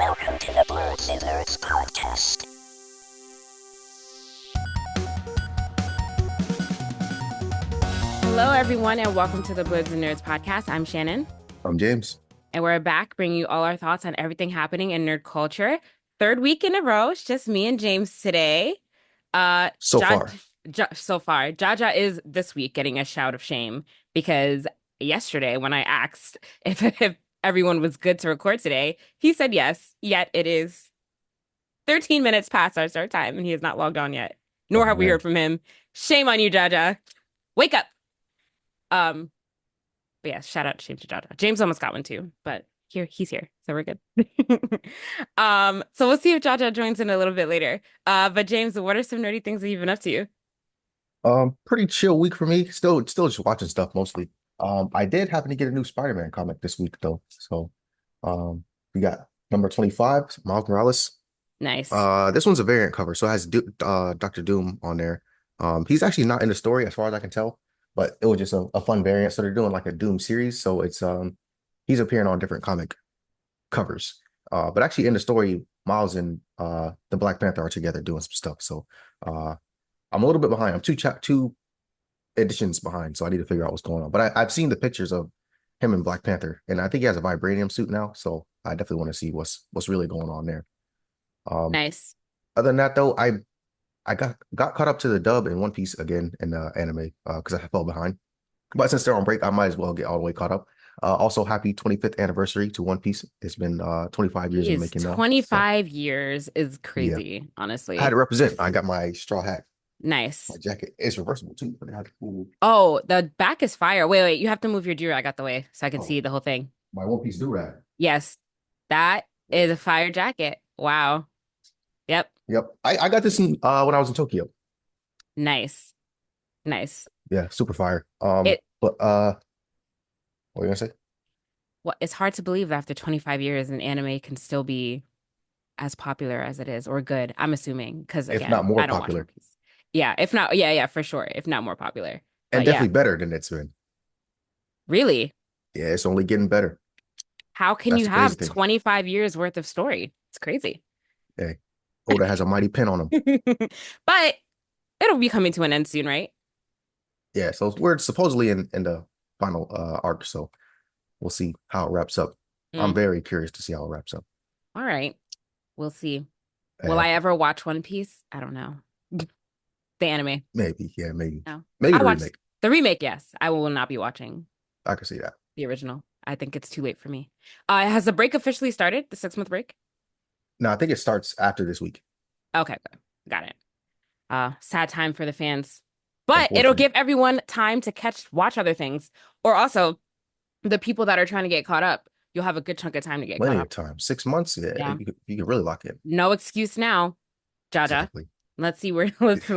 Welcome to the Blerdsnerds podcast. Hello, everyone, and welcome to the Blerdsnerds podcast. I'm Shannon. I'm James. And we're back bringing you all our thoughts on everything happening in nerd culture. Third week in a row. It's just me and James today. So far. Jaja is this week getting a shout of shame because yesterday when I asked if everyone was good to record today, he said yes, yet it is 13 minutes past our start time and he has not logged on yet. Nor have we heard from him. Shame on you, Jaja. Wake up. But yeah, shout out shame to Jaja. James almost got one too, but he's here, so we're good. So we'll see if Jaja joins in a little bit later. But James, what are some nerdy things that you've been up to? Pretty chill week for me. Still just watching stuff mostly. I did happen to get a new Spider-Man comic this week though. So, we got number 25, Miles Morales. Nice. This one's a variant cover, so it has Dr. Doom on there. He's actually not in the story as far as I can tell, but it was just a fun variant. So they're doing like a Doom series. So it's he's appearing on different comic covers. But actually in the story, Miles and the Black Panther are together doing some stuff. So I'm a little bit behind. I'm two editions behind, so I need to figure out what's going on. But I've seen the pictures of him and Black Panther, and I think he has a vibranium suit now. So I definitely want to see what's really going on there. Nice. Other than that, though, I got caught up to the dub in One Piece again in the anime because I fell behind. But since they're on break, I might as well get all the way caught up. Also, happy 25th anniversary to One Piece. It's been 25 years in making now. 25 years is crazy, honestly. I had to represent. I got my straw hat. Nice. My jacket is reversible too. But Oh, the back is fire. Wait, you have to move your do-rag out the way so I can see the whole thing. My One Piece do-rag. Yes, that is a fire jacket. Wow. Yep. I got this when I was in Tokyo. Nice. Yeah, super fire. But what are you gonna say? Well, it's hard to believe that after 25 years an anime can still be as popular as it is, or good, I'm assuming, because again, if not more I don't popular. watch One Piece. Yeah, if not, yeah, for sure. If not more popular. And definitely better than it's been. Really? Yeah, it's only getting better. How can you have 25 years worth of story? It's crazy. Hey, Oda has a mighty pen on him. But it'll be coming to an end soon, right? Yeah, so we're supposedly in the final arc, so we'll see how it wraps up. I'm very curious to see how it wraps up. All right. We'll see. Will I ever watch One Piece? I don't know. The anime. Maybe, yeah, maybe. No. Maybe the remake. The remake, yes. I will not be watching. I can see that. The original. I think it's too late for me. Has the break officially started? The 6-month break? No, I think it starts after this week. Okay, got it. Sad time for the fans. But it'll give everyone time to watch other things. Or also, the people that are trying to get caught up, you'll have a good chunk of time to get caught up. Plenty of time. 6 months? Yeah. You can really lock in. No excuse now, Jaja. Exactly. Let's see when this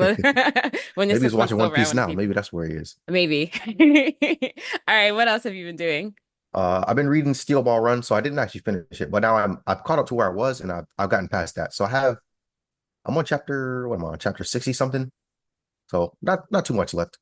maybe he's watching One Piece now. Maybe that's where he is. Maybe. All right. What else have you been doing? I've been reading Steel Ball Run, so I didn't actually finish it, but now I've caught up to where I was, and I've gotten past that. So I'm on chapter 60 something. So not too much left.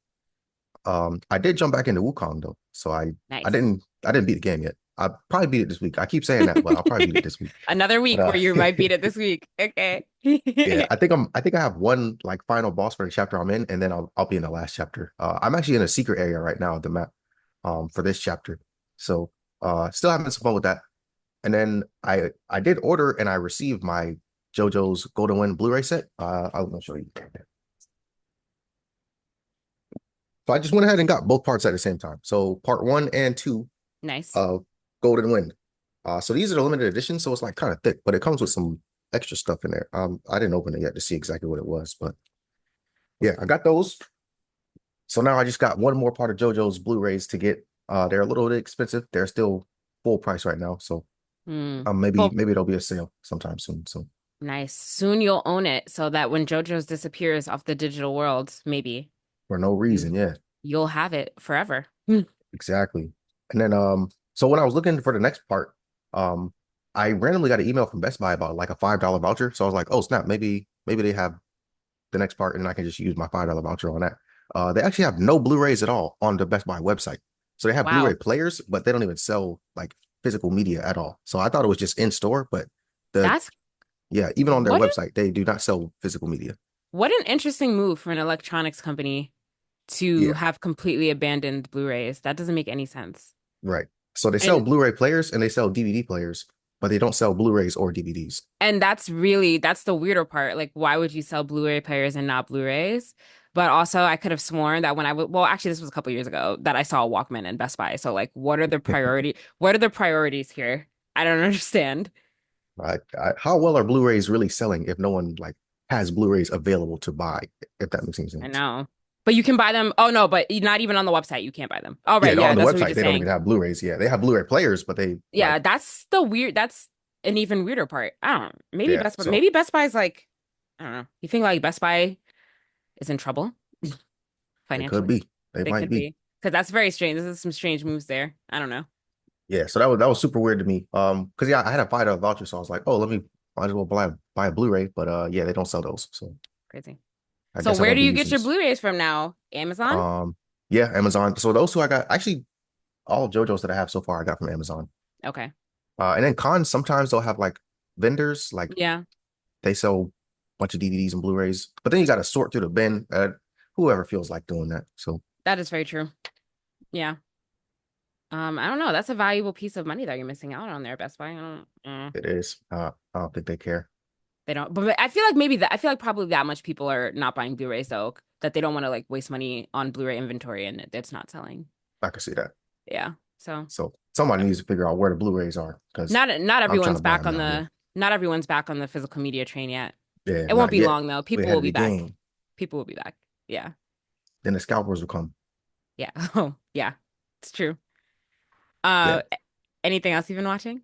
I did jump back into Wukong though, so I didn't beat the game yet. I'll probably beat it this week. I keep saying that, but I'll probably beat it this week. Another week where you might beat it this week. Okay. Yeah, I think I have one like final boss for the chapter I'm in, and then I'll be in the last chapter. I'm actually in a secret area right now of the map for this chapter. So still having some fun with that. And then I did order and I received my JoJo's Golden Wind Blu-ray set. I'm gonna show you. So I just went ahead and got both parts at the same time. So part 1 and 2 nice of Golden Wind. So these are the limited editions, so it's like kind of thick, but it comes with some extra stuff in there. I didn't open it yet to see exactly what it was, but yeah, I got those. So now I just got one more part of JoJo's Blu-rays to get. They're a little bit expensive. They're still full price right now, so maybe there'll be a sale sometime soon. So nice. Soon you'll own it, so that when JoJo's disappears off the digital world, maybe for no reason, yeah, you'll have it forever. Exactly. And then so when I was looking for the next part, I randomly got an email from Best Buy about like a $5 voucher. So I was like, oh snap, maybe they have the next part and I can just use my $5 voucher on that. They actually have no Blu-rays at all on the Best Buy website. So they have Blu-ray players, but they don't even sell like physical media at all. So I thought it was just in store, but The That's Yeah, even on their what an website, they do not sell physical media. what an interesting move for an electronics company to Yeah, have completely abandoned Blu-rays. That doesn't make any sense. right. So they sell And Blu-ray players and they sell DVD players, but they don't sell Blu-rays or DVDs. and that's the weirder part. Like, why would you sell Blu-ray players and not Blu-rays? But also, I could have sworn that when I well, actually, this was a couple years ago that I saw a Walkman in Best Buy. So, like, what are the priorities here? I don't understand. How well are Blu-rays really selling if no one like has Blu-rays available to buy? If that makes any I sense. know. But you can buy them. Oh no, but not even on the website. You can't buy them. Oh Yeah, right, yeah, on the that's what we are website just they don't even saying. have Blu-rays. Yeah, they have Blu-ray players, but they like Yeah, that's an even weirder part. I don't know. yeah. So Maybe Best Buy's like, I don't know. You think like Best Buy is in trouble it could financially? be. They They might could be. be. Because that's very strange. This is some strange moves there. I don't know. Yeah, so that was super weird to me. Because yeah, I had a $5 voucher, so I was like, oh, let me might as well buy a Blu-ray, but yeah, they don't sell those, so Crazy. I So guess I'm where gonna do be you using get your this. Blu-rays from now? Amazon? Yeah, Amazon. So those two I got actually all of JoJo's that I have so far I got from Amazon. Okay. And then cons sometimes they'll have like vendors like Yeah, they sell a bunch of DVDs and Blu-rays, but then you got to sort through the bin. Whoever feels like doing that. So that is very true. Yeah. I don't know. That's a valuable piece of money that you're missing out on there, Best Buy. I don't, it is. I don't think they care. they don't. But I feel like maybe that. I feel like probably that much people are not buying Blu-rays though, that they don't want to like waste money on Blu-ray inventory and it's not selling. I can see that. Yeah. So So somebody needs to figure out where the Blu-rays are because not I'm trying everyone's to buy back them on down here. the physical media train yet. Yeah, It won't not be yet. long though. We People ahead will of the be back. game. People will be back. Yeah. Then the scalpers will come. Yeah. Oh, yeah. It's true. Yeah. Anything else you've been watching?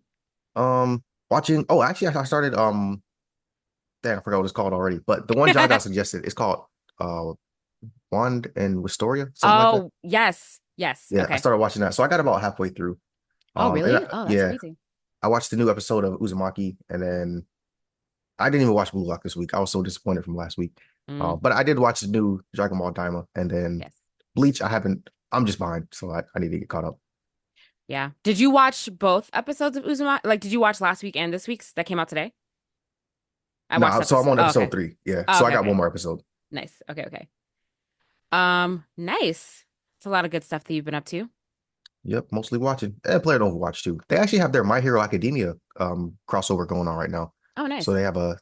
Watching. Oh, actually, I started. Damn, I forgot what it's called already. But the one Jaja suggested is called uh Wand and Wisteria, something like that. Oh, yes. Yes. Yeah, I Okay. started watching that. So I got about halfway through. Oh, And really? Oh, that's yeah, crazy. I watched the new episode of Uzumaki, and then I didn't even watch Blue Lock this week. I was so disappointed from last week. Mm, But I did watch the new Dragon Ball Daima, and then yes. Bleach. I haven't. I'm just behind, so I need to get caught up. Yeah. Did you watch both episodes of Uzumaki? Like, did you watch last week and this week's that came out today? I watched No, so I'm episode. on Oh, okay. episode 3. Yeah, Oh, so I okay, got one okay. more episode. Nice. Okay, okay. Nice. It's a lot of good stuff that you've been up to. Yep, mostly watching and playing Overwatch too. They actually have their My Hero Academia crossover going on right now. Oh, So nice. they have a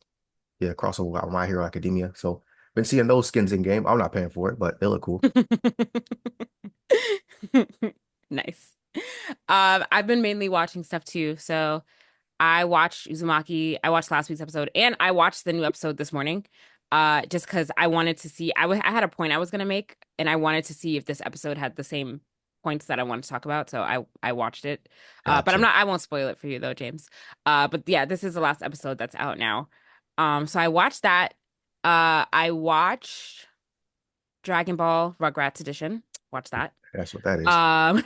crossover with My Hero Academia. So been seeing those skins in game. I'm not paying for it, but they look cool. Nice. I've been mainly watching stuff too. So I watched Uzumaki. I watched last week's episode, and I watched the new episode this morning. Just because I wanted to see. I had a point I was gonna make, and I wanted to see if this episode had the same points that I wanted to talk about. So I watched it. But Gotcha. I won't spoil it for you though, James. But yeah, this is the last episode that's out now. So I watched that. I watched Dragon Ball Rugrats Edition. Watch that. That's what that is. Um,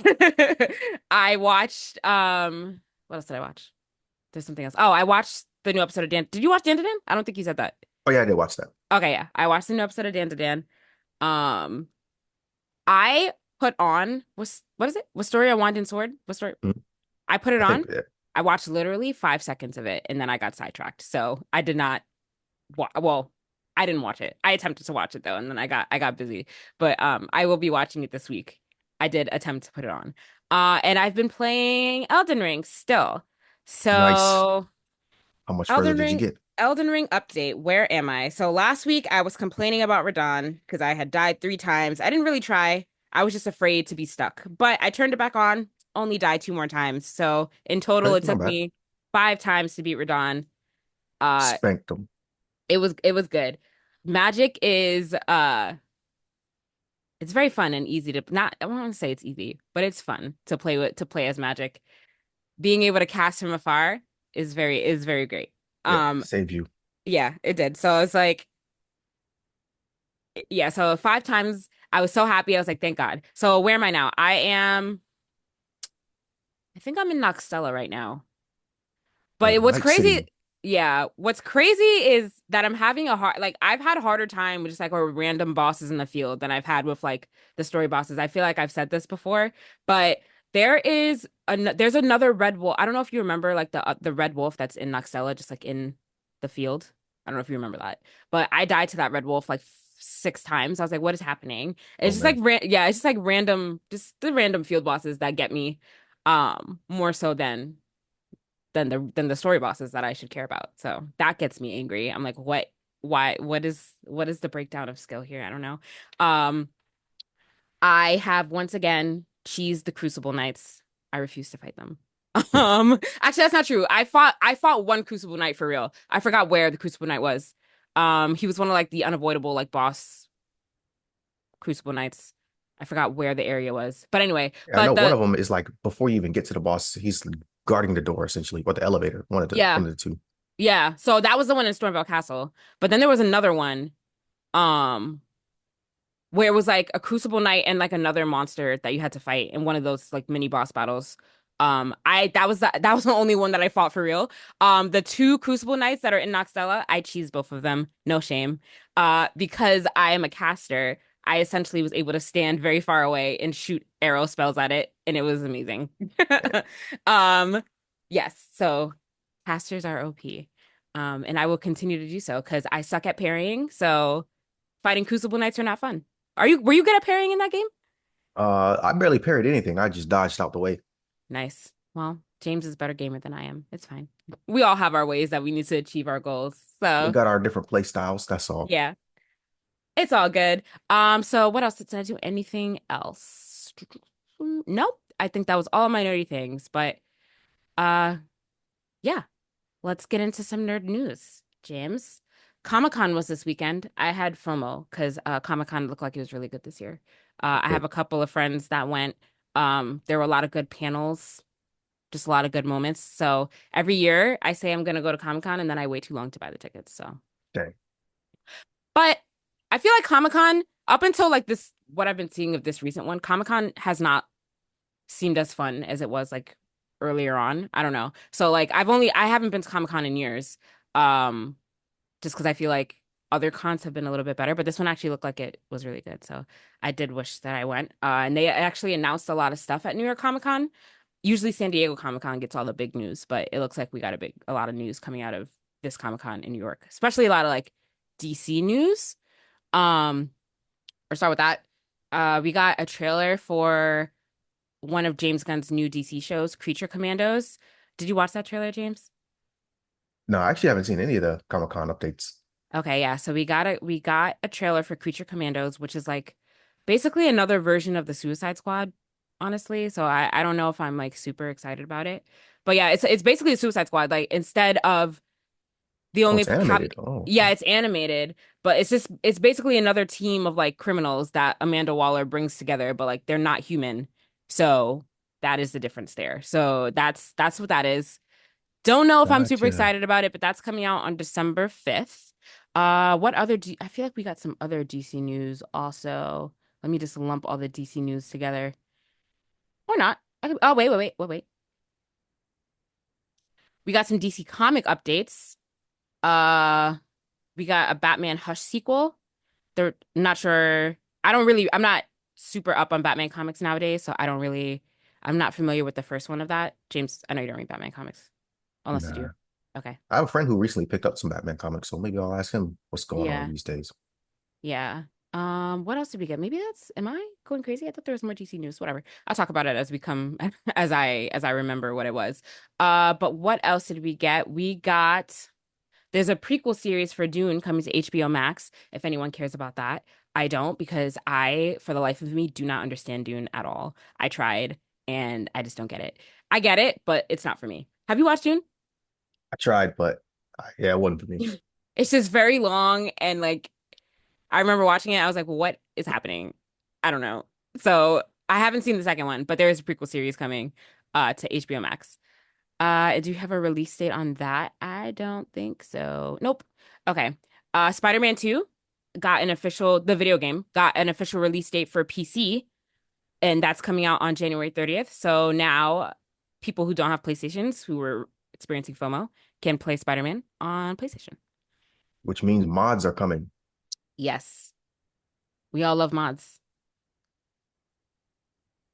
I watched what else did I watch? There's something else. Oh, I watched the new episode of Dan. Did you watch DandaDan? I don't think you said that. Oh yeah, I did watch that. Okay, yeah. I watched the new episode of DandaDan. Um, I put on what is it? Wisteria Wand and Sword? Wisteria. Mhm. I put it I think on. I watched literally 5 seconds of it and then I got sidetracked. So I did not well, I didn't watch it. I attempted to watch it though, and then I got busy. But I will be watching it this week. I did attempt to put it on. And I've been playing Elden Ring still. Nice. So How much further Elden did you Ring get? Elden Ring update. Where am I? So last week I was complaining about Radon because I had died 3 times. I didn't really try. I was just afraid to be stuck. But I turned it back on, only died 2 more times. So in total Okay, it not took bad. me 5 times to beat Radon. Uh Spanked them. it was good. Magic is it's very fun and easy to not I won't say it's easy, but it's fun to play as Magic. Being able to cast from afar is very great. Yeah, Um save you. yeah, it did. So it's like yeah, so 5 times I was so happy. I was like, thank God. So where am I now? I think I'm in Noxtella right now. Oh, But what's Night crazy, City. yeah, what's crazy is that I'm having a hard, like, I've had a harder time with just like or random bosses in the field than I've had with like the story bosses. I feel like I've said this before, but There's another red wolf. I don't know if you remember like the red wolf that's in Noxella, just like in the field. I don't know if you remember that, but I died to that red wolf like 6 times. I was like, what is happening? And Oh it's just like man. yeah, it's just like random, just the random field bosses that get me, more so than the story bosses that I should care about. So that gets me angry. I'm like, what? Why? What is the breakdown of skill here? I don't know. Um, I have once again cheesed the Crucible Knights. I refuse to fight them. Actually, that's not true. I fought one Crucible Knight for real. I forgot where the Crucible Knight was. He was one of like the unavoidable like boss Crucible Knights. I forgot where the area was. But anyway, I know but one the of them is like before you even get to the boss, he's guarding the door essentially, or the elevator, yeah, one of the two. yeah. So that was the one in Stormvale Castle. But then there was another one. Um, where it was like a Crucible Knight and like another monster that you had to fight in one of those like mini boss battles. I that was the only one that I fought for real. The two Crucible Knights that are in Noxella, I cheesed both of them, no shame. Because I am a caster, I essentially was able to stand very far away and shoot arrow spells at it, and it was amazing. Um, yes, so casters are OP. And I will continue to do so because I suck at parrying, so fighting Crucible Knights are not fun. Were you good at parrying in that game? I barely parried anything. I just dodged out the way. Nice. Well, James is a better gamer than I am. It's fine. We all have our ways that we need to achieve our goals. We So, got our different play styles. That's all. yeah, it's all good. So what else did I do? Anything else? Nope. I think that was all my nerdy things, but uh yeah, let's get into some nerd news. James, Comic-Con was this weekend. I had FOMO because Comic-Con looked like it was really good this year. I have Good. a couple of friends that went. There were a lot of good panels, just a lot of good moments. So every year I say I'm gonna go to Comic-Con and then I wait too long to buy the tickets. So, Dang. but I feel like Comic-Con, up until like this, what I've been seeing of this recent one, Comic-Con has not seemed as fun as it was like earlier on. I don't know. So like I haven't been to Comic-Con in years. Um, just because I feel like other cons have been a little bit better, but this one actually looked like it was really good. So I did wish that I went. And they actually announced a lot of stuff at New York Comic Con. Usually San Diego Comic Con gets all the big news, but it looks like we got a lot of news coming out of this Comic Con in New York, especially a lot of like DC news. Um, or start with that. We got a trailer for one of James Gunn's new DC shows, Creature Commandos. Did you watch that trailer, James? No, I actually haven't seen any of the Comic-Con updates. Okay, yeah. So we got a trailer for Creature Commandos, which is like basically another version of the Suicide Squad, honestly. So I don't know if I'm like super excited about it. But yeah, it's basically a Suicide Squad. Like instead of the Oh, only it's animated. Oh, yeah, okay. it's animated, but it's basically another team of like criminals that Amanda Waller brings together, but like they're not human. So that is the difference there. So that's what that is. Don't know if I'm super Gotcha. excited about it, but that's coming out on December 5th. What other I feel like we got some other DC news also. Let me just lump all the DC news together. Or not. Oh, wait. We got some DC comic updates. Uh, we got a Batman Hush sequel. They're not sure. I'm not super up on Batman comics nowadays, so I'm not familiar with the first one of that. James, I know you don't read Batman comics, unless you do. Nah. Okay. I have a friend who recently picked up some Batman comics, so maybe I'll ask him what's going on Yeah. these days. Yeah. What else did we get? Am I going crazy? I thought there was more DC news. Whatever. I'll talk about it as we come as I remember what it was. But what else did we get? There's a prequel series for Dune coming to HBO Max, if anyone cares about that. I don't because for the life of me, do not understand Dune at all. I tried and I just don't get it. I get it, but it's not for me. Have you watched Dune? I tried, but yeah, it wasn't for me. It's just very long and like I remember watching it. I was like, what is happening? I don't know. So I haven't seen the second one, but there is a prequel series coming to HBO Max. Do you have a release date on that? I don't think so. Nope. Okay. Spider-Man 2 the video game got an official release date for PC, and that's coming out on January 30th. So now people who don't have PlayStations who were experiencing FOMO can play Spider-Man on PlayStation. Which means mods are coming. Yes. We all love mods.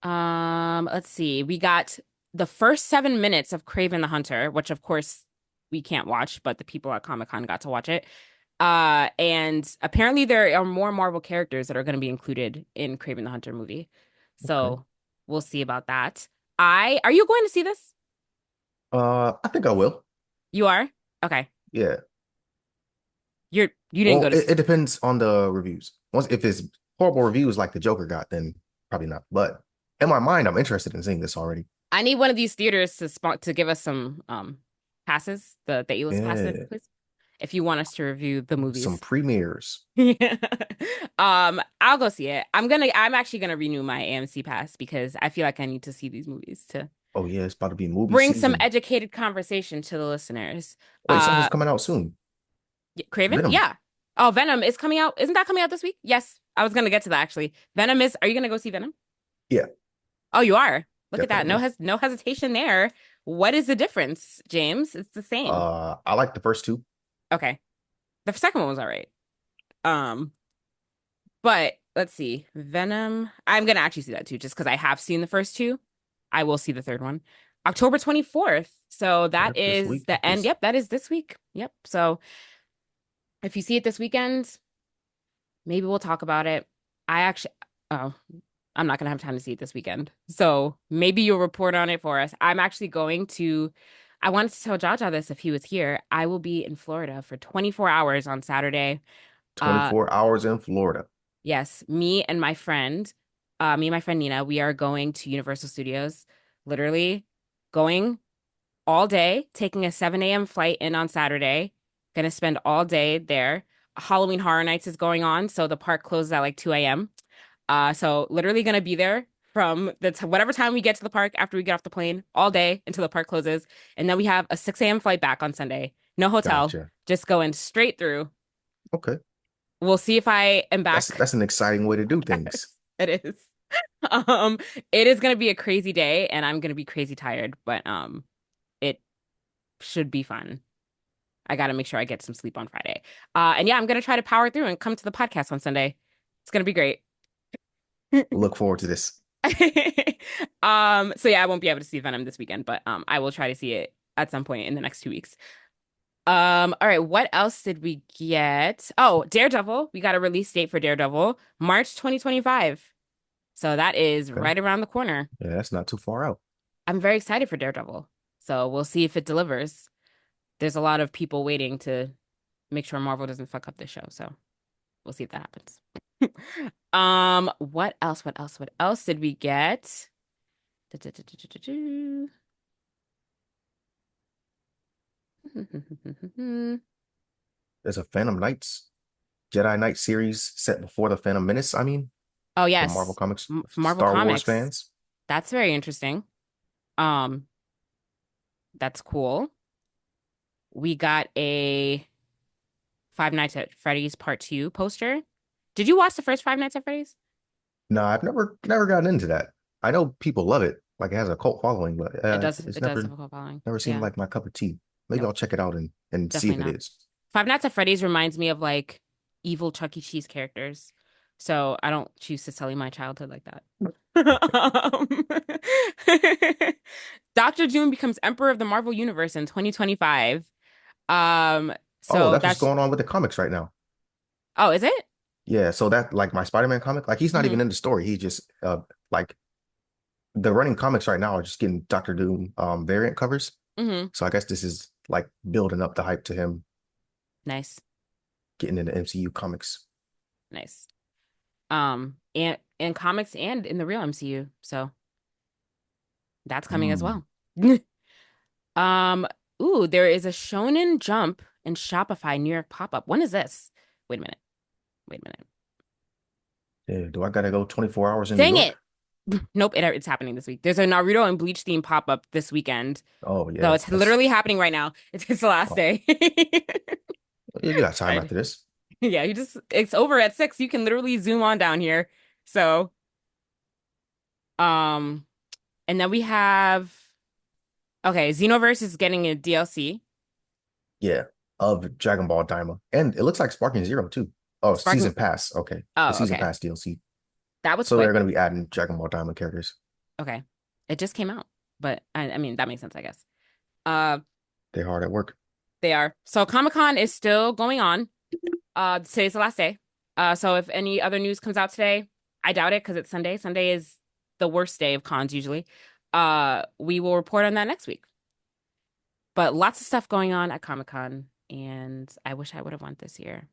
Let's see. We got the first 7 minutes of Kraven the Hunter, which of course we can't watch, but the people at Comic-Con got to watch it. And apparently there are more Marvel characters that are going to be included in Kraven the Hunter movie. Okay. So we'll see about that. Are you going to see this? I think I will. You are? Okay. Yeah. You didn't Well, go to it depends on the reviews. Once if it's horrible reviews like the Joker got, then probably not. But in my mind, I'm interested in seeing this already. I need one of these theaters to give us some passes, the A-list passes, Yeah. please. If you want us to review the Some movies. premieres. Yeah. I'll go see it. I'm actually gonna renew my AMC pass because I feel like I need to see these movies to Oh yeah, it's about to be movie bring some season. educated conversation to the listeners. Wait, something's coming out soon. Craven? Venom. Yeah. Oh, Venom is coming out. Isn't that coming out this week? Yes. I was gonna get to that actually. Are you gonna go see Venom? Yeah, Oh, you are. Look at that. definitely. No hesitation there. What is the difference, James? It's the same. I like the first two. Okay. The second one was all right. Um, but let's see. Venom. I'm gonna actually see that too, just because I have seen the first two. I will see the third one. October 24th. So that Yep, this is week. the end. This Yep, that is this week. Yep. So if you see it this weekend, maybe we'll talk about it. I actually, oh, I'm not gonna have time to see it this weekend. So maybe you'll report on it for us. I wanted to tell Jaja this if he was here. I will be in Florida for 24 hours on Saturday. Uh, 24 hours in Florida. yes, me and my friend Nina, we are going to Universal Studios, literally going all day, taking a 7 a.m. flight in on Saturday. Gonna spend all day there. Halloween Horror Nights is going on, so the park closes at like 2 a.m. So literally gonna be there from whatever time we get to the park after we get off the plane, all day until the park closes, and then we have a 6 a.m. flight back on Sunday. No hotel, Gotcha. just going straight through. Okay. We'll see if I am back. That's an exciting way to do things. It is. Um, it is gonna be a crazy day, and I'm gonna be crazy tired, but it should be fun. I gotta make sure I get some sleep on Friday. And yeah, I'm gonna try to power through and come to the podcast on Sunday. It's gonna be great. We'll look forward to this. So yeah, I won't be able to see Venom this weekend, but I will try to see it at some point in the next 2 weeks. All right, what else did we get? Oh, Daredevil. We got a release date for Daredevil, March 2025. So that is Okay. right around the corner. Yeah, that's not too far out. I'm very excited for Daredevil. So we'll see if it delivers. There's a lot of people waiting to make sure Marvel doesn't fuck up this show. So we'll see if that happens. What else? What else did we get? There's a Phantom Knights, Jedi Knight series set before the Phantom Menace, I mean, Oh for Marvel yes, Comics, Marvel Star Wars Comics. fans. That's very interesting. Um, that's cool. We got a Five Nights at Freddy's Part 2 poster. Did you watch the first Five Nights at Freddy's? No, I've never gotten into that. I know people love it, like it has a cult following, but it's It does have a cult following. never seemed Yeah, like my cup of tea. Maybe nope, I'll check it out and see if definitely it not. is. Five Nights at Freddy's reminds me of like evil Chuck E. Cheese characters. So I don't choose to sully my childhood like that. Doctor Doom becomes Emperor of the Marvel Universe in 2025. Um, Oh, so that's what's that's going on with the comics right now. oh, is it? Yeah, so that like my Spider-Man comic, like he's not Hmm. even in the story. He just like the running comics right now are just getting Doctor Doom variant covers. Hmm. So I guess this is like building up the hype to him Nice. getting into MCU comics. Nice. And in comics and in the real MCU. So that's coming as Hmm. well. Um, ooh, there is a Shonen Jump and Shopify New York pop-up. When is this? Wait a minute. Wait a minute. Yeah, do I gotta go 24 hours in New Dang it. York? Nope, it's happening this week. There's a Naruto and Bleach theme pop-up this weekend. Oh So yeah, it's that's literally happening right now. It's the last oh, day. you got time Right. after this. Yeah, it's over at 6. You can literally zoom on down here. So, um, and then we have okay, Xenoverse is getting a DLC. Yeah, of Dragon Ball Daima. And it looks like Sparking Zero too. Oh, Sparking. Season Pass. Okay. The Oh, Season okay. Pass DLC. That was So they're quick. gonna be adding Dragon Ball Daima characters. Okay. It just came out, but I mean that makes sense, I guess. Uh, They're hard at work. they are. So Comic-Con is still going on. Today's the last day. So if any other news comes out today, I doubt it because it's Sunday. Sunday is the worst day of cons usually. We will report on that next week. But lots of stuff going on at Comic-Con, and I wish I would have went this year.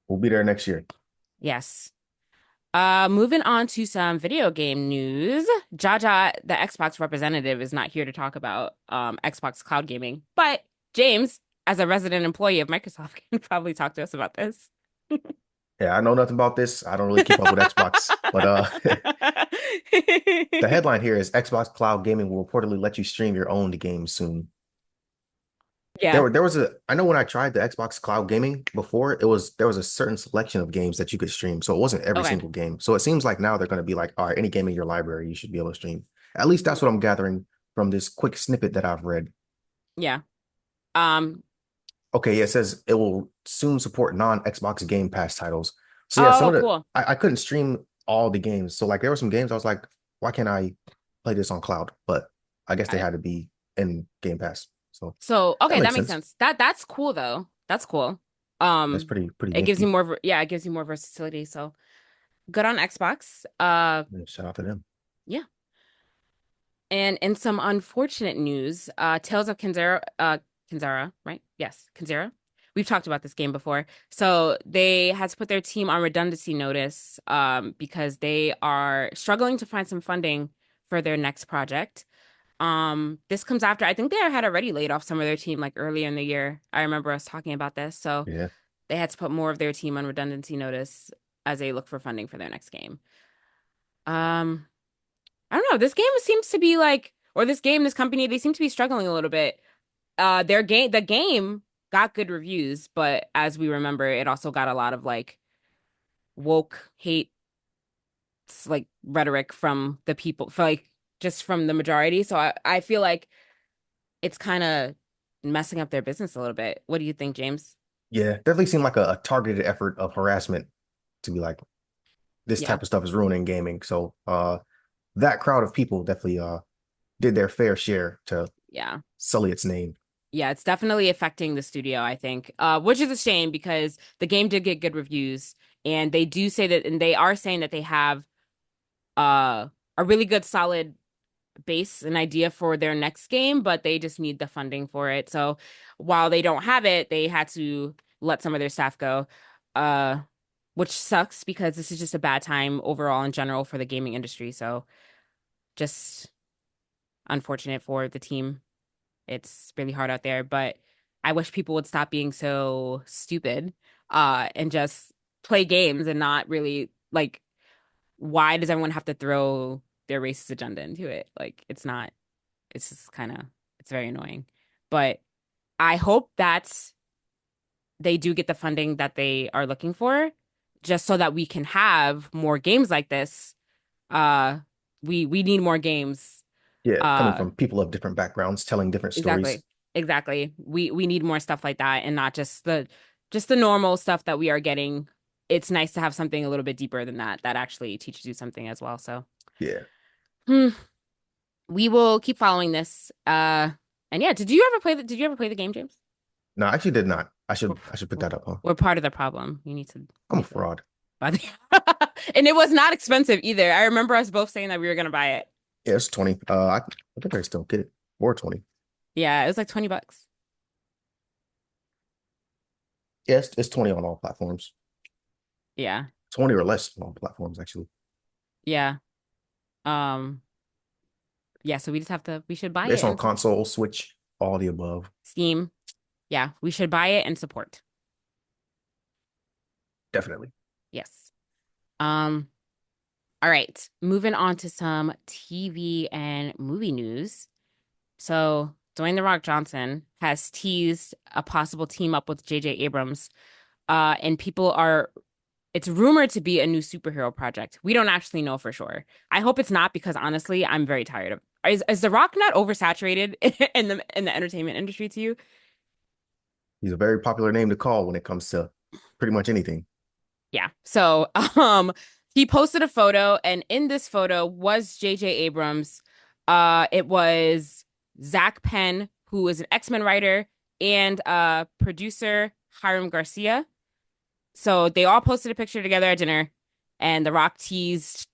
We'll be there next year. Yes. Moving on to some video game news. Jaja, the Xbox representative, is not here to talk about Xbox cloud gaming, but James, as a resident employee of Microsoft, can probably talk to us about this. Yeah, I know nothing about this. I don't really keep up with Xbox, but the headline here is Xbox Cloud Gaming will reportedly let you stream your own games soon. Yeah. There was a I know when I tried the Xbox Cloud Gaming before, there was a certain selection of games that you could stream. So it wasn't every Okay. single game. So it seems like now they're going to be like, all right, any game in your library you should be able to stream. At least that's what I'm gathering from this quick snippet that I've read. Yeah. Um. Okay, yeah, it says it will soon support non-Xbox Game Pass titles. So yeah, some Oh, of the cool. I couldn't stream all the games. So like there were some games I was like, why can't I play this on cloud? But I guess Got they it. had to be in Game Pass. So So, that okay, that makes makes sense. sense. That's cool though. That's cool. That's pretty It gives you nifty. more, yeah, it gives you more versatility. So good on Xbox. Yeah, shout out to them. Yeah. And in some unfortunate news, Tales of Kenzara, Kenzara, right? Yes, Kenzara. We've talked about this game before. So they had to put their team on redundancy notice, because they are struggling to find some funding for their next project. This comes after I think they had already laid off some of their team like earlier in the year. I remember us talking about this. So Yeah. they had to put more of their team on redundancy notice as they look for funding for their next game. Um, I don't know. This game seems to be like, or this company, they seem to be struggling a little bit. The game got good reviews, but as we remember, it also got a lot of like woke hate, like rhetoric from the people, for like just from the majority. So I feel like it's kind of messing up their business a little bit. What do you think, James? Yeah. Definitely seemed like a targeted effort of harassment to be like this Yeah, type of stuff is ruining gaming. So that crowd of people definitely did their fair share to yeah. sully its name. Yeah, it's definitely affecting the studio, I think. Which is a shame because the game did get good reviews, and they do say that, and they are saying that they have uh a really good solid base and idea for their next game, but they just need the funding for it. So while they don't have it, they had to let some of their staff go. Uh which sucks because this is just a bad time overall in general for the gaming industry. So just unfortunate for the team. It's really hard out there, but I wish people would stop being so stupid, and just play games and not really like, why does everyone have to throw their racist agenda into it? Like it's not, it's just kind of, it's very annoying. But I hope that they do get the funding that they are looking for just so that we can have more games like this. Uh we need more games. Yeah, coming Uh from people of different backgrounds, telling different stories. exactly. Exactly. We need more stuff like that and not just the normal stuff that we are getting. It's nice to have something a little bit deeper than that that actually teaches you something as well. So, Yeah. hmm, we will keep following this. And yeah, did you ever play the game, James? No, I actually did not. We're, I should put we're that up, huh? we're part of the problem. You I'm a need to fraud. buy the And it was not expensive either. I remember us both saying that we were gonna buy it. Yeah, it's 20. I think I still get it. Or 20. Yeah, it was like $20. Yeah, it's 20 on all platforms. Yeah. 20 or less on all platforms, actually. Yeah. Um, yeah, so we should buy It's it on and console, Switch, all the above. Steam. Yeah, we should buy it and support. Definitely. Yes. Um, all right. Moving on to some TV and movie news. So, Dwayne The Rock Johnson has teased a possible team up with J.J. Abrams. And it's rumored to be a new superhero project. We don't actually know for sure. I hope it's not because honestly, I'm very tired of. Is The Rock not oversaturated in the entertainment industry to you? He's a very popular name to call when it comes to pretty much anything. Yeah. So, He posted a photo, and in this photo was J.J. Abrams. It was Zach Penn, who is an X-Men writer, and producer Hiram Garcia. So they all posted a picture together at dinner, and The Rock teased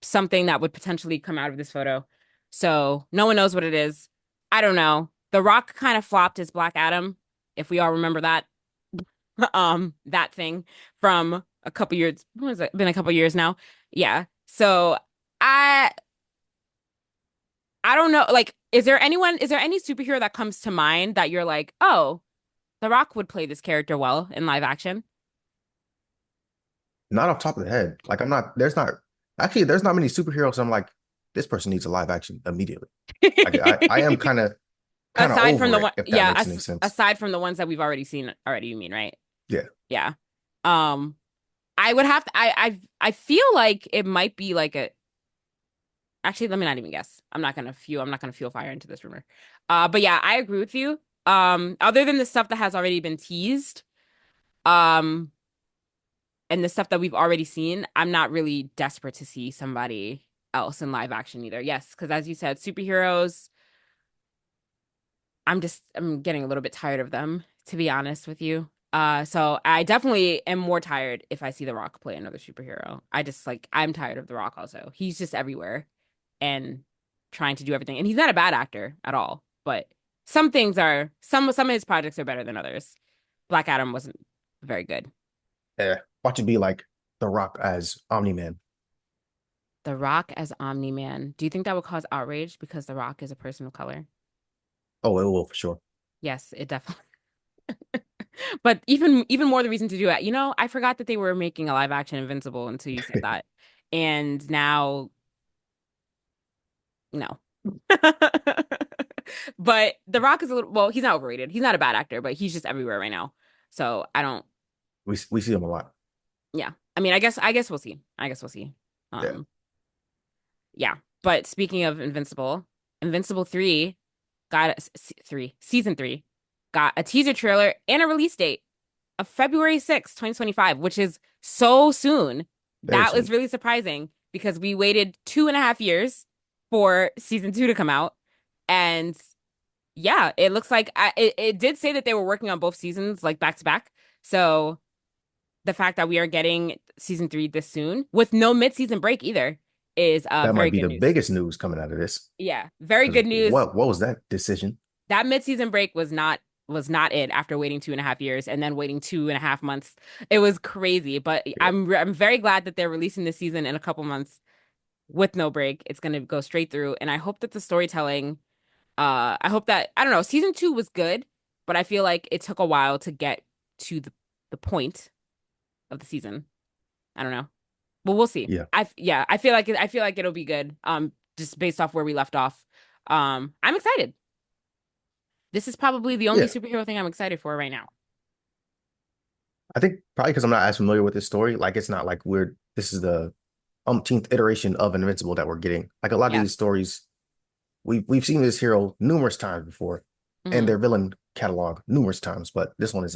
something that would potentially come out of this photo. So no one knows what it is. I don't know. The Rock kind of flopped as Black Adam, if we all remember that. That thing from a couple years. What was it? Been a couple years now. Yeah. So I I don't know. Like, is there any superhero that comes to mind that you're like, oh, The Rock would play this character well in live action? Not off top of the head. Like there's not many superheroes. I'm like, this person needs a live action immediately. Like I am kind of Aside from the over it, one, if that yeah, makes any sense. aside from the ones that we've already seen already, you mean, right? Yeah. Yeah. Um, I would have to, I feel like it might be like a, actually, let me not even guess. I'm not gonna fuel fire into this rumor. But yeah, I agree with you. Other than the stuff that has already been teased, um, and the stuff that we've already seen, I'm not really desperate to see somebody else in live action either. Yes, because as you said, superheroes, I'm getting a little bit tired of them, to be honest with you. So I definitely am more tired if I see The Rock play another superhero. I'm tired of The Rock also. He's just everywhere and trying to do everything. And he's not a bad actor at all, but some of his projects are better than others. Black Adam wasn't very good. Yeah. Watch it be like The Rock as Omni-Man. The Rock as Omni-Man. Do you think that would cause outrage because The Rock is a person of color? Oh, it will for sure. Yes, it definitely. But even more the reason to do it. I forgot that they were making a live action Invincible until you said that. And now, no. But The Rock is well, he's not overrated. He's not a bad actor, but he's just everywhere right now. So I don't, We see him a lot. yeah. I mean, I guess we'll see. I guess we'll see. Yeah. Yeah. But speaking of Invincible, Invincible 3 season 3 got a teaser trailer and a release date of February 6th, 2025, which is so soon. Very That was soon. really surprising because we waited 2.5 years for season 2 to come out. And yeah, it looks like it did say that they were working on both seasons like back to back. So the fact that we are getting season 3 this soon with no mid-season break either is That very might be good the news. biggest news coming out of this. Yeah, very 'Cause good news. what was that decision? That mid-season break was not it after waiting 2.5 years and then waiting 2.5 months. It was crazy, but Yeah. I'm very glad that they're releasing this season in a couple months with no break. It's gonna go straight through, and I hope that the storytelling, I hope that I don't know, season 2 was good, but I feel like it took a while to get to the point of the season. I don't know. Well, we'll see. Yeah. Yeah, I feel like it'll be good. Just based off where we left off. I'm excited. This is probably the only Yeah. superhero thing I'm excited for right now. I think probably because I'm not as familiar with this story. Like it's not like this is the umpteenth iteration of Invincible that we're getting. Like a lot of Yeah. these stories, we've seen this hero numerous times before, and Hmm. their villain catalog numerous times, but this one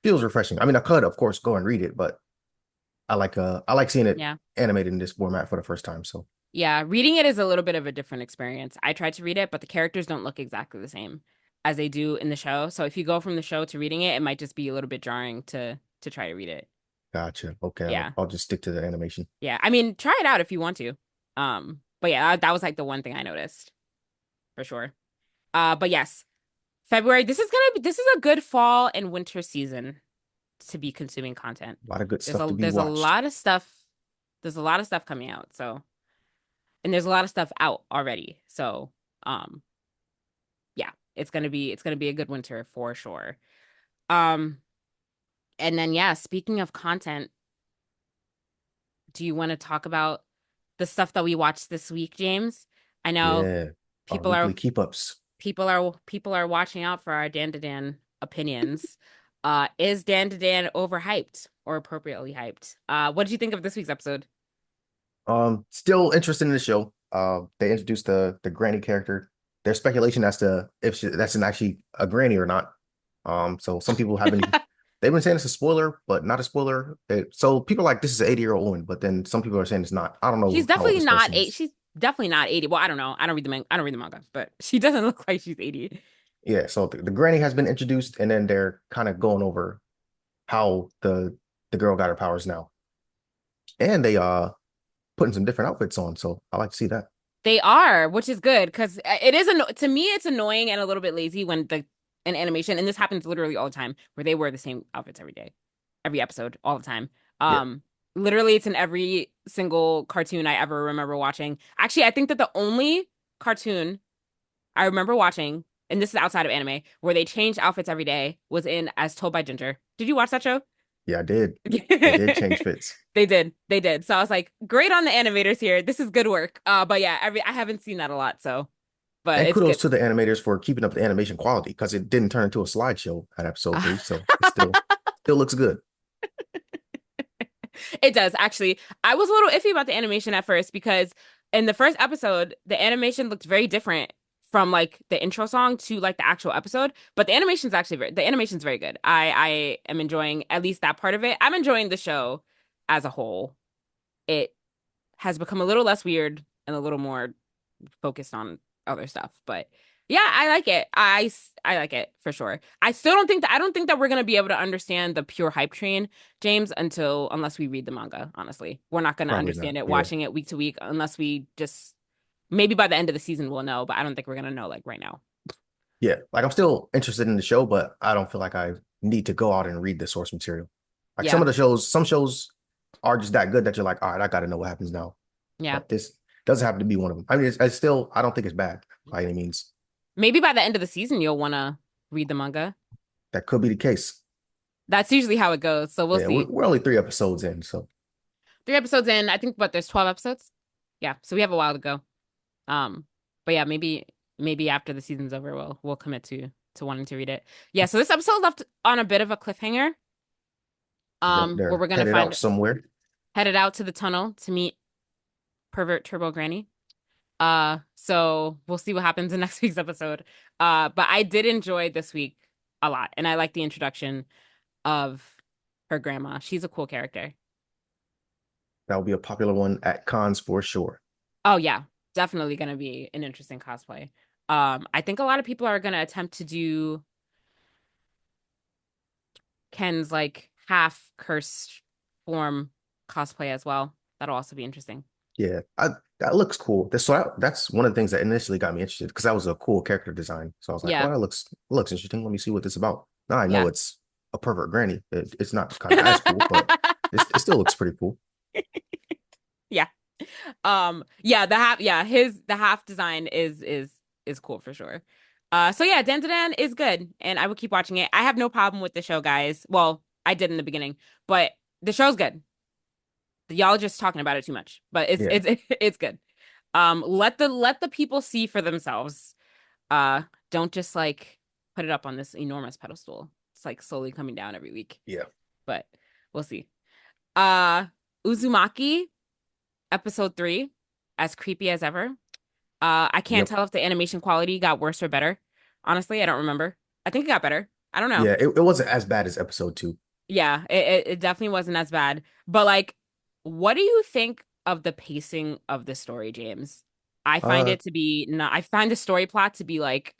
feels refreshing. I mean, I could of course go and read it, but I like seeing it Yeah. animated in this format for the first time. So Yeah. Reading it is a little bit of a different experience. I tried to read it, but the characters don't look exactly the same as they do in the show. So if you go from the show to reading it, it might just be a little bit jarring to try to read it. gotcha. Okay, Yeah. I'll just stick to the animation. Yeah. I mean, try it out if you want to. But yeah, that was like the one thing I noticed for sure. But yes, February. This is a good fall and winter season to be consuming content. A lot of good There's stuff a to be there's a watched. lot of stuff. There's a lot of stuff coming out. So, and there's a lot of stuff out already. So, um, yeah, it's gonna be a good winter for sure. Um, and then yeah, speaking of content, do you want to talk about the stuff that we watched this week, James? I know Yeah, our people weekly are keep ups. people are watching out for our DandaDan opinions. Is DandaDan overhyped or appropriately hyped? What did you think of this week's episode? Still interested in the show. They introduced the granny character. There's speculation as to if that's an actually a granny or not. So some people have been they've been saying it's a spoiler, but not a spoiler. So people are like, this is an 80-year-old woman, but then some people are saying it's not. I don't She's know how old definitely this not person eight. is. She's definitely not 80. Well, I don't know. I don't read the manga, but she doesn't look like she's 80. Yeah, so the granny has been introduced, and then they're kind of going over how the girl got her powers now, and they putting some different outfits on. So I like to see that. They are, which is good because it is to me it's annoying and a little bit lazy when the an animation, and this happens literally all the time, where they wear the same outfits every day, every episode, all the time. Yeah, Literally it's in every single cartoon I ever remember watching. Actually, I think that the only cartoon I remember watching, and this is outside of anime, where they changed outfits every day was in As Told by Ginger. Did you watch that show? yeah, I did. They did change fits. They did. They did. So I was like, great on the animators here. This is good work. But yeah, I haven't seen that a lot, so but And it's kudos good. to the animators for keeping up the animation quality because it didn't turn into a slideshow at episode 3, so it still looks good. It does actually. I was a little iffy about the animation at first because in the first episode, the animation looked very different from like the intro song to like the actual episode. But the animation's very good. I am enjoying at least that part of it. I'm enjoying the show as a whole. It has become a little less weird and a little more focused on other stuff. But yeah, I like it. I like it for sure. I don't think that we're gonna be able to understand the pure hype train, James, unless we read the manga, honestly. We're not gonna Probably not. understand it Yeah. watching it week to week unless we just maybe by the end of the season we'll know, but I don't think we're gonna know like right now. Yeah. Like I'm still interested in the show, but I don't feel like I need to go out and read the source material. Like Yeah. some shows are just that good that you're like, all right, I got to know what happens now. Yeah. But this doesn't have to be one of them. I mean, it's still, I don't think it's bad by any means. Maybe by the end of the season you'll wanna read the manga. That could be the case. That's usually how it goes, so we'll Yeah, see. we're only 3 episodes in, so 3 episodes in, I think what there's 12 episodes. Yeah, so we have a while to go. But yeah, maybe after the season's over, we'll commit to wanting to read it. Yeah, so this episode left on a bit of a cliffhanger. yep, Where they're we're gonna headed out find somewhere. headed out to the tunnel to meet pervert Turbo Granny. So we'll see what happens in next week's episode. But I did enjoy this week a lot, and I like the introduction of her grandma. She's a cool character. That will be a popular one at cons for sure. Oh yeah, definitely gonna be an interesting cosplay. I think a lot of people are gonna attempt to do Ken's like half cursed form cosplay as well. That'll also be interesting. Yeah, that looks cool. That's one of the things that initially got me interested because that was a cool character design. So I was like, oh, Yeah, that looks interesting. Let me see what this is about. Now I know yeah. it's a pervert granny. It's not kind of as cool, but it still looks pretty cool. Yeah. Yeah, the half design is cool for sure. So yeah, DandaDan is good and I will keep watching it. I have no problem with the show, guys. Well, I did in the beginning, but the show's good. Y'all are just talking about it too much, but Yeah, it's good. Let the people see for themselves. Don't just like put it up on this enormous pedestal. It's like slowly coming down every week, yeah. but we'll see. Uh, Uzumaki episode 3, as creepy as ever. I can't Yep. tell if the animation quality got worse or better. Honestly, I don't remember. I think it got better. I don't know. Yeah, it wasn't as bad as episode 2. Yeah, it definitely wasn't as bad. But like, what do you think of the pacing of the story, James? I find Uh, it to be not, I find the story plot to be like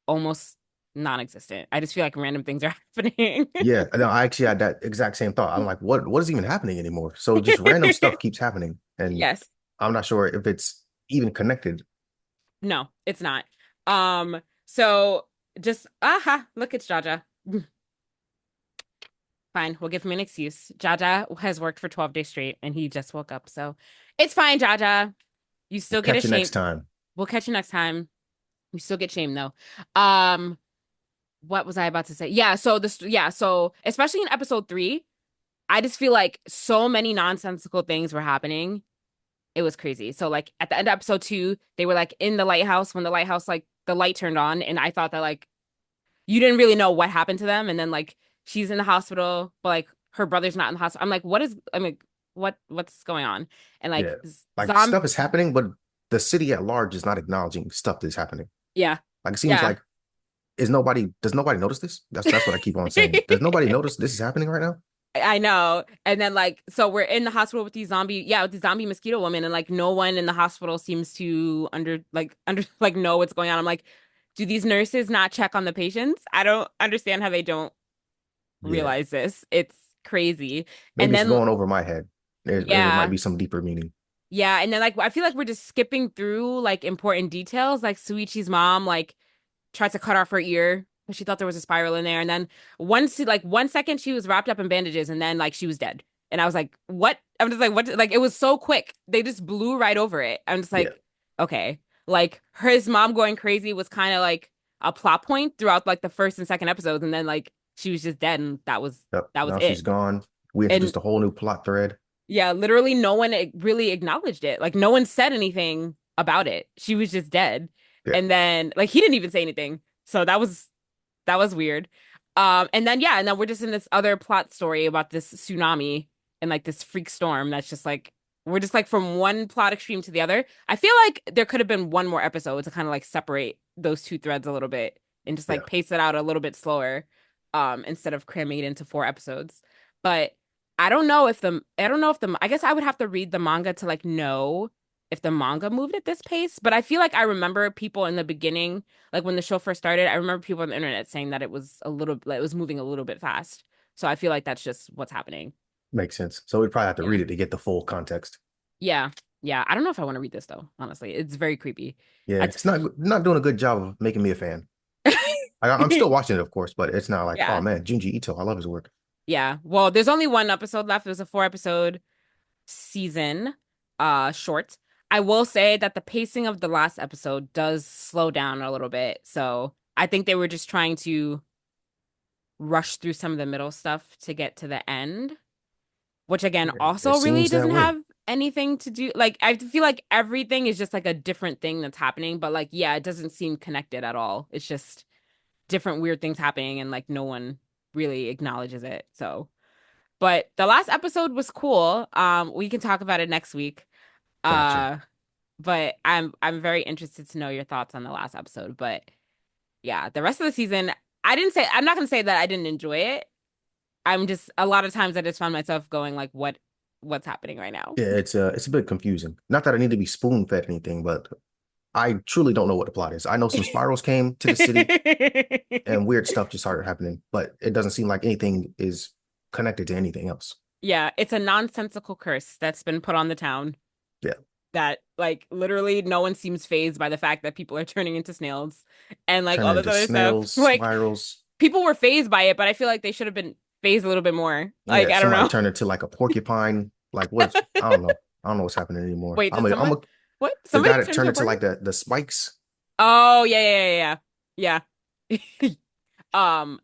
almost non-existent. I just feel like random things are happening. yeah. No, I actually had that exact same thought. I'm like, what is even happening anymore? So just random stuff keeps happening, and Yes. I'm not sure if it's even connected. No, it's not. So just look, it's Jaja. Fine, we'll give him an excuse. Jaja has worked for 12 days straight and he just woke up. So it's fine, Jaja. You We'll still get a catch you next shame. time. We'll catch you next time. You still get shame though. Um, what was I about to say? So especially in episode 3, I just feel like so many nonsensical things were happening. It was crazy. So like at the end of episode 2, they were like in the lighthouse when the lighthouse like the light turned on, and I thought that like you didn't really know what happened to them, and then like she's in the hospital, but like her brother's not in the hospital. I'm like, what's going on? And Yeah, like like zombie, stuff is happening, but the city at large is not acknowledging stuff that's happening. yeah, Like it seems yeah, like does nobody notice this? That's what I keep on saying. Does nobody notice this is happening right now? I know. And then like so we're in the hospital with these with the zombie mosquito woman and like no one in the hospital seems to under like know what's going on. I'm like, do these nurses not check on the patients? I don't understand how they don't Yeah. realize this. It's crazy. And Maybe it's then going over my head. There might yeah. be some deeper meaning. Yeah, and then like I feel like we're just skipping through like important details. Like Suichi's mom like tried to cut off her ear because she thought there was a spiral in there. And then once like 1 second she was wrapped up in bandages and then like she was dead. And I was like, what? I'm just like, what? Like it was so quick. They just blew right over it. I'm just Yeah. like, okay. Like his mom going crazy was kind of like a plot point throughout like the first and second episodes. And then like she was just dead and Yep. that was Now she's it. gone. We And introduced a whole new plot thread. yeah, literally no one really acknowledged it. Like no one said anything about it. She was just dead. Yeah. And then like he didn't even say anything. So that was weird. And then we're just in this other plot story about this tsunami and like this freak storm that's just like we're just like from one plot extreme to the other. I feel like there could have been one more episode to kind of like separate those two threads a little bit and just Yeah. like pace it out a little bit slower instead of cramming it into 4 episodes. But I don't know if the I guess I would have to read the manga to like know if the manga moved at this pace, but I feel like I remember people in the beginning, like when the show first started, I remember people on the internet saying that it was moving a little bit fast. So I feel like that's just what's happening. Makes sense. So we probably have to Yeah. read it to get the full context. Yeah. Yeah. I don't know if I want to read this though, honestly. It's very creepy. Yeah, I it's not doing a good job of making me a fan. I'm still watching it, of course, but it's not like, oh Yeah. man, Junji Ito, I love his work. Yeah. Well, there's only one episode left. It was a 4 episode season, short. I will say that the pacing of the last episode does slow down a little bit. So I think they were just trying to rush through some of the middle stuff to get to the end, which again It also really seems that doesn't way. have anything to do. Like I feel like everything is just like a different thing that's happening, but like yeah, it doesn't seem connected at all. It's just different weird things happening and like no one really acknowledges it. So, but the last episode was cool. We can talk about it next week. Gotcha. Uh, but I'm very interested to know your thoughts on the last episode. But yeah, the rest of the season, I'm not gonna say that I didn't enjoy it. I'm just a lot of times I just found myself going like, what's happening right now? Yeah, it's a bit confusing. Not that I need to be spoon fed anything, but I truly don't know what the plot is. I know some spirals came to the city and weird stuff just started happening, but it doesn't seem like anything is connected to anything else. Yeah, it's a nonsensical curse that's been put on the town Yeah, that like literally no one seems phased by the fact that people are turning into snails and like all turning this into other stuff. snails, Like spirals. people were phased by it, but I feel like they should have been phased a little bit more. Like Yeah, I don't somebody know. turned into like a porcupine. Like what's I don't know. I don't know what's happening anymore. Wait, did someone what? The Somebody guy that turned into turned a into porcupine? like the spikes. Oh, yeah. Yeah. Um,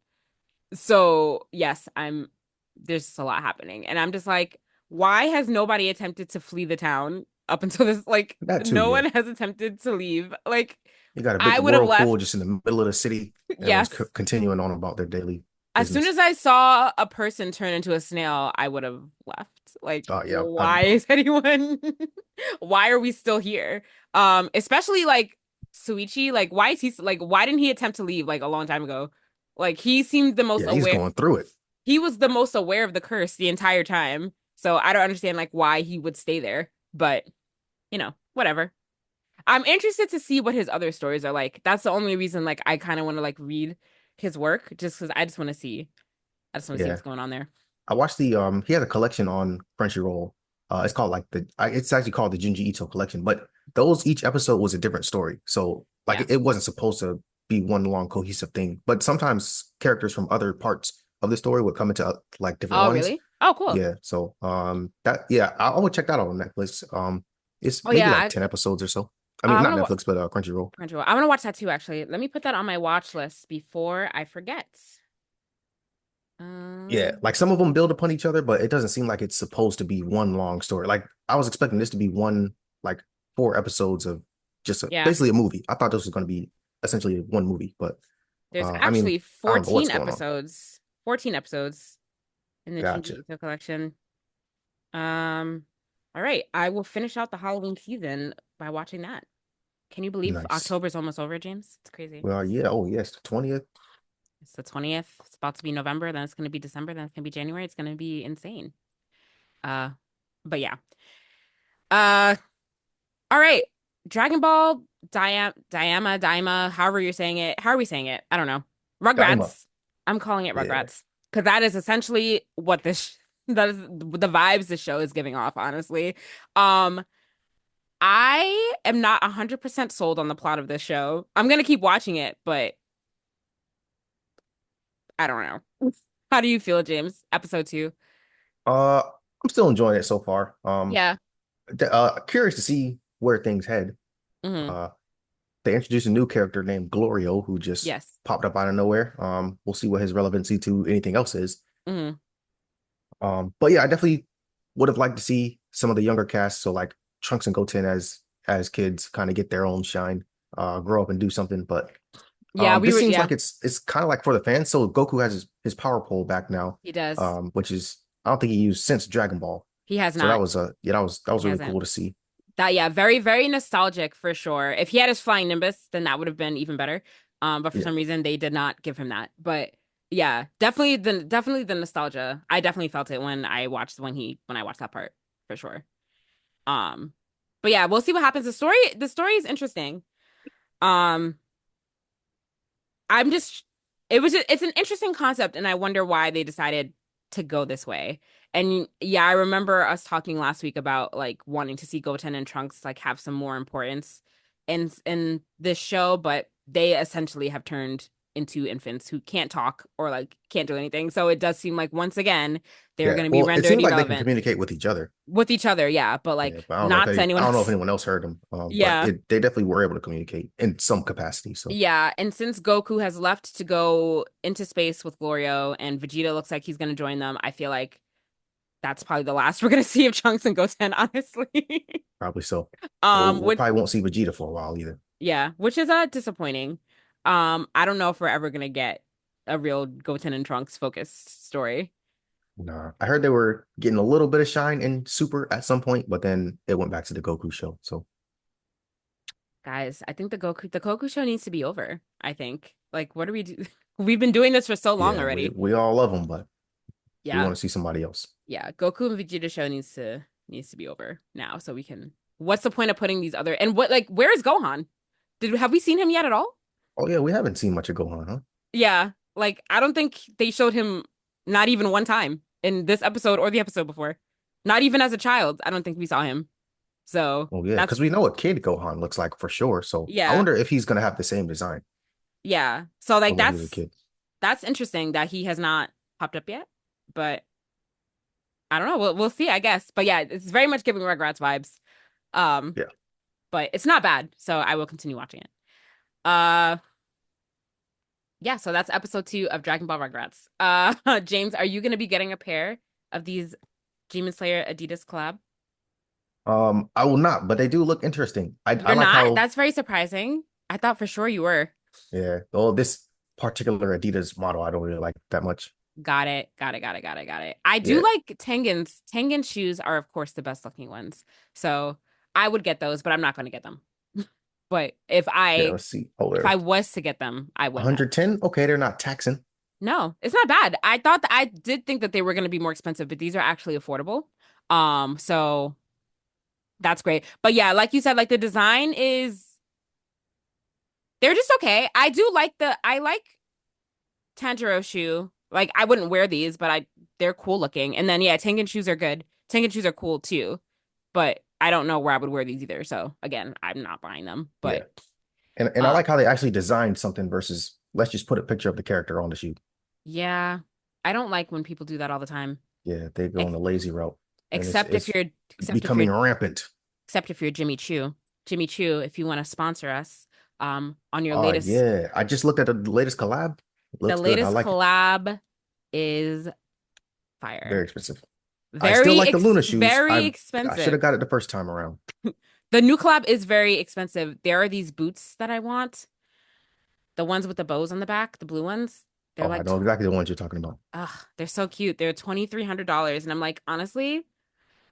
so yes, there's just a lot happening. And I'm just like, why has nobody attempted to flee the town up until this? Like, That too, no yeah. one has attempted to leave. Like, You got a big I would have whirlpool left. just in the middle of the city. Everyone's Yes. continuing on about their daily As soon business. as I saw a person turn into a snail, I would have left. Like, Oh yeah, why is anyone why are we still here? Especially like Suichi, like why is he like why didn't he attempt to leave like a long time ago? Like he seemed the most yeah, he's aware. going through it. He was the most aware of the curse the entire time. So I don't understand like why he would stay there. But, whatever. I'm interested to see what his other stories are like. That's the only reason like I kind of want to like read his work just because I just want to see Yeah, what's going on there. I watched he had a collection on Crunchyroll. It's called like it's actually called the Junji Ito collection, but those each episode was a different story. So like Yeah. it wasn't supposed to be one long cohesive thing. But sometimes characters from other parts of the story would come into like different Oh, ones. really? Oh, cool. Yeah. So that yeah, I would check that out on Netflix. It's Oh, maybe yeah. like 10 episodes or so. I mean, I'm not gonna Netflix, but Crunchyroll. Crunchyroll. I want to watch that too, actually. Let me put that on my watch list before I forget. Yeah, Um, like some of them build upon each other, but it doesn't seem like it's supposed to be one long story. Like I was expecting this to be one like 4 episodes of just yeah. basically a movie. I thought this was going to be essentially one movie, but There's I mean, actually I don't know 14 what's going on. episodes. 14 episodes in the Junji Gotcha. Ito collection. Um, all right. I will finish out the Halloween season by watching that. Can you believe Nice. October's almost over, James? It's crazy. Well, yeah. Oh, yes. The 20th. It's the 20th. It's about to be November, then it's gonna be December, then it's gonna be January. It's gonna be insane. Uh, but yeah. Uh, all right. Dragon Ball Diama, however you're saying it. How are we saying it? I don't know. Daima. Rugrats. I'm calling it Yeah. Rugrats because that is essentially what this that is the vibes the show is giving off, honestly. Um, I am not 100% sold on the plot of this show. I'm gonna keep watching it, but I don't know. How do you feel, James? Episode two. Uh, I'm still enjoying it so far. Yeah. Curious to see where things head. Hmm. Uh, they introduced a new character named Glorio who just Yes. popped up out of nowhere. We'll see what his relevancy to anything else is. Hmm. But yeah, I definitely would have liked to see some of the younger cast, so like Trunks and Goten as kids, kind of get their own shine, grow up and do something. But Yeah, we this were. seems Yeah, like it's kind of like for the fans. So Goku has his power pole back now, he does. which is I don't think he used since Dragon Ball. He has So that not. was yeah, that was He really hasn't. cool to see. That yeah, very very nostalgic for sure. If he had his flying Nimbus, then that would have been even better. But for Yeah, some reason they did not give him that. But yeah, definitely the nostalgia. I definitely felt it when I watched that part for sure. Um, but yeah, we'll see what happens. The story is interesting. Um, I'm just it's an interesting concept, and I wonder why they decided to go this way. And yeah, I remember us talking last week about like wanting to see Goten and Trunks like have some more importance in this show, but they essentially have turned into infants who can't talk or like can't do anything. So it does seem like once again they're yeah. going to be Well, it rendered seems like they can irrelevant communicate with each other. with each other, yeah, but Yeah, like but not to I anyone don't know if else. anyone else heard them. But Yeah. they definitely were able to communicate in some capacity. So Yeah, and since Goku has left to go into space with Glorio and Vegeta looks like he's going to join them, I feel like that's probably the last we're going to see of Trunks and Goten, honestly. probably so. We Which probably won't see Vegeta for a while either. yeah, which is disappointing. I don't know if we're ever going to get a real Goten and Trunks focused story. Nah, I heard they were getting a little bit of shine in Super at some point, but then it went back to the Goku show. So Guys, I think the Goku show needs to be over, I think. Like what do we do? We've been doing this for so long yeah, already. we all love them, but we Yeah. want to see somebody else. Yeah, Goku and Vegeta show needs to be over now so we can what's the point of putting these other and what like where is Gohan? Have we seen him yet at all? Oh yeah, we haven't seen much of Gohan, huh? Yeah, like I don't think they showed him not even one time in this episode or the episode before. Not even as a child. I don't think we saw him. So, Oh yeah, that's because we know what kid Gohan looks like for sure. So I yeah. wonder if he's gonna have the same design Yeah. So like from when he was a kid. that's interesting that he has not popped up yet, but I don't know. We'll see, I guess. But yeah, it's very much giving Rugrats vibes. Um Yeah. but it's not bad, so I will continue watching it. Uh, yeah, so that's episode 2 of Dragon Ball Rugrats. James, are you gonna be getting a pair of these Demon Slayer Adidas collab? I will not, but they do look interesting. I You're like not? how That's very surprising. I thought for sure you were. yeah. Well, this particular Adidas model I don't really like that much. Got it. Got it. Got it. Got it. Got it. I do Yeah. like Tengen's. Tengen shoes are, of course, the best looking ones. So I would get those, but I'm not going to get them. But Yeah, let's see. Oh, if they're I was to get them, I would have. 110. Okay, they're not taxing. No, it's not bad. I did think that they were going to be more expensive, but these are actually affordable. So that's great. But yeah, like you said, like the design is they're just okay. I like Tanjiro shoe. Like I wouldn't wear these, but they're cool looking. And then yeah, Tengen shoes are good. Tengen shoes are cool too. But I don't know where I would wear these either. So again, I'm not buying them. Yeah. But And I uh like how they actually designed something versus let's just put a picture of the character on the shoe. yeah, I don't like when people do that all the time. Yeah, they go on Ex the lazy route, and except if it's you're except if you're becoming rampant. except if you're Jimmy Choo. Jimmy Choo, if you want to sponsor us, on your latest Yeah, I just looked at the latest collab. It the looks good. I latest like it. collab is Very fire. expensive. I still like the Luna shoes. Very I should have expensive. got it the first time around. The new collab is very expensive. There are these boots that I want. The ones with the bows on the back, the blue ones. They're Oh, I like, know exactly the ones you're talking about. ugh, they're so cute. They're $2,300. And I'm like, honestly,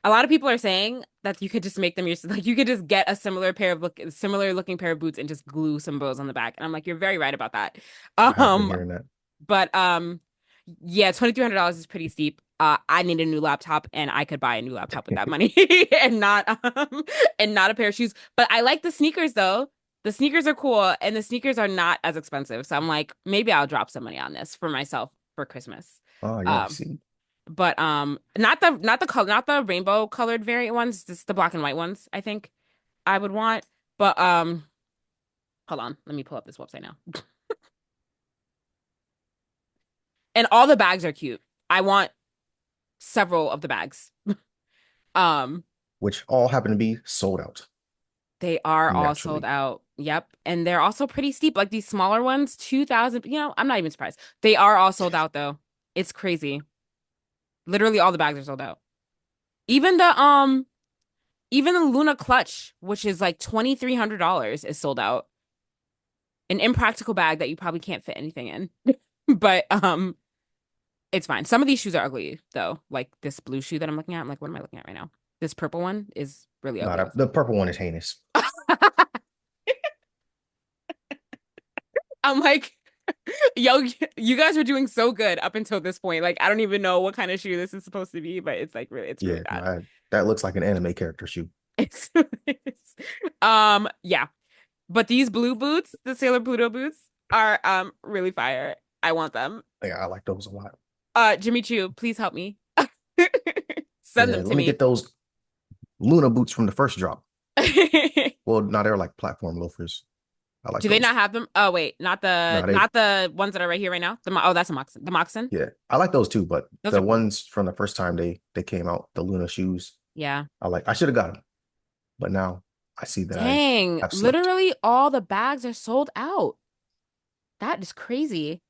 A lot of people are saying that you could just make them yourself. Like you could just get a similar looking pair of boots and just glue some bows on the back. And I'm like, you're very right about that. I have been Um, hearing that. but yeah, $2,300 is pretty steep. I need a new laptop, and I could buy a new laptop with that money, and not a pair of shoes. But I like the sneakers though. The sneakers are cool, and the sneakers are not as expensive. So I'm like, maybe I'll drop some money on this for myself for Christmas. Oh yeah, Um, see, but not the rainbow colored variant ones, just the black and white ones, I think I would want. But hold on, let me pull up this website now. And all the bags are cute. I want several of the bags. Um, which all happen to be sold out they are all sold naturally. out. Yep. And they're also pretty steep. Like these smaller ones, 2000, I'm not even surprised. They are all sold out though. It's crazy. Literally all the bags are sold out. Even the Luna clutch, which is like $2,300 is sold out. An impractical bag that you probably can't fit anything in. But it's fine. Some of these shoes are ugly though. Like this blue shoe that I'm looking at. I'm like, what am I looking at right now? This purple one is really No, ugly the also. purple one is heinous. I'm like, yo, you guys are doing so good up until this point. Like, I don't even know what kind of shoe this is supposed to be, but it's really Yeah, bad. no, that looks like an anime character shoe. It's, yeah. But these blue boots, the Sailor Pluto boots, are really fire. I want them. Yeah, I like those a lot. Jimmy Choo, please help me. Send Yeah, them let to me me. get those Luna boots from the first drop. Do Well, no, they're like platform loafers. I like they those. not have them? Oh wait, not the No, they not the ones that are right here right now. Oh, that's a moccasin. The moccasin. yeah, I like those too. But Those the are cool. ones from the first time they came out, the Luna shoes, Yeah. I should have got them, but now I see that I Dang, have slipped. literally all the bags are sold out. That is crazy.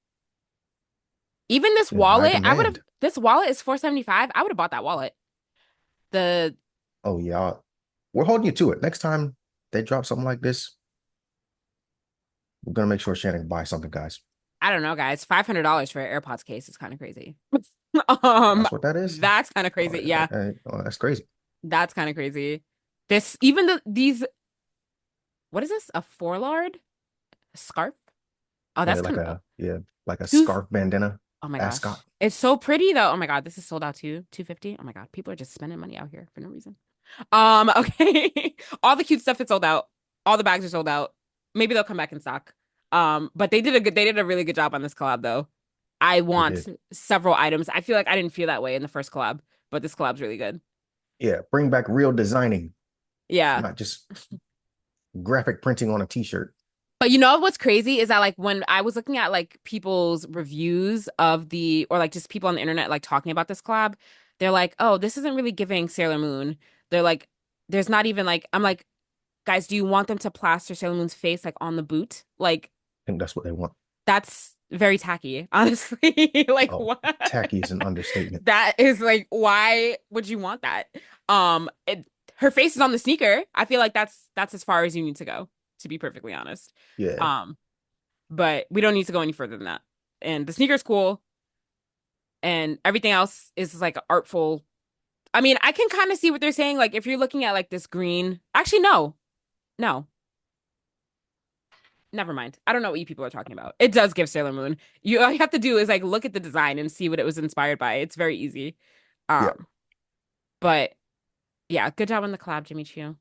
Even this In high wallet, demand. this wallet is 475. I would have bought that wallet. The Oh yeah, we're holding you to it. Next time they drop something like this, we're gonna make sure Shannon buys something, guys. I don't know, guys. $500 for an AirPods case is kind of crazy. That's what that is. That's kind of Oh, crazy. Yeah, oh, that's crazy. that's kind of crazy. This even these what is this? A forlard? A scarf? Oh, Yeah, that's kind of like a two. scarf bandana Oh my ascot. gosh. It's so pretty though. Oh my God, this is sold out too. 250. Oh my God, people are just spending money out here for no reason. Okay. All the cute stuff is sold out. All the bags are sold out. Maybe they'll come back in stock. But they did a really good job on this collab though. I They want did. several items. I feel like I didn't feel that way in the first collab, but this collab's really good. Yeah, bring back real designing, Yeah. not just graphic printing on a t-shirt. But you know what's crazy is that like when I was looking at like people's reviews of or like just people on the internet like talking about this collab, they're like, "Oh, this isn't really giving Sailor Moon." They're like, "There's not even like," I'm like, "Guys, do you want them to plaster Sailor Moon's face like on the boot? Like I think that's what they want. that's very tacky, honestly." Like Oh, what? tacky is an understatement. That is like, why would you want that? Her face is on the sneaker. I feel like that's as far as you need to go, to be perfectly honest. Yeah, Um, but we don't need to go any further than that. And the sneaker's cool, and everything else is like artful. I mean, I can kind of see what they're saying. Like, if you're looking at like this green, actually, no, never mind. I don't know what you people are talking about. It does give Sailor Moon. All you have to do is like look at the design and see what it was inspired by. It's very easy. yeah. Um, but yeah, good job on the collab, Jimmy Choo.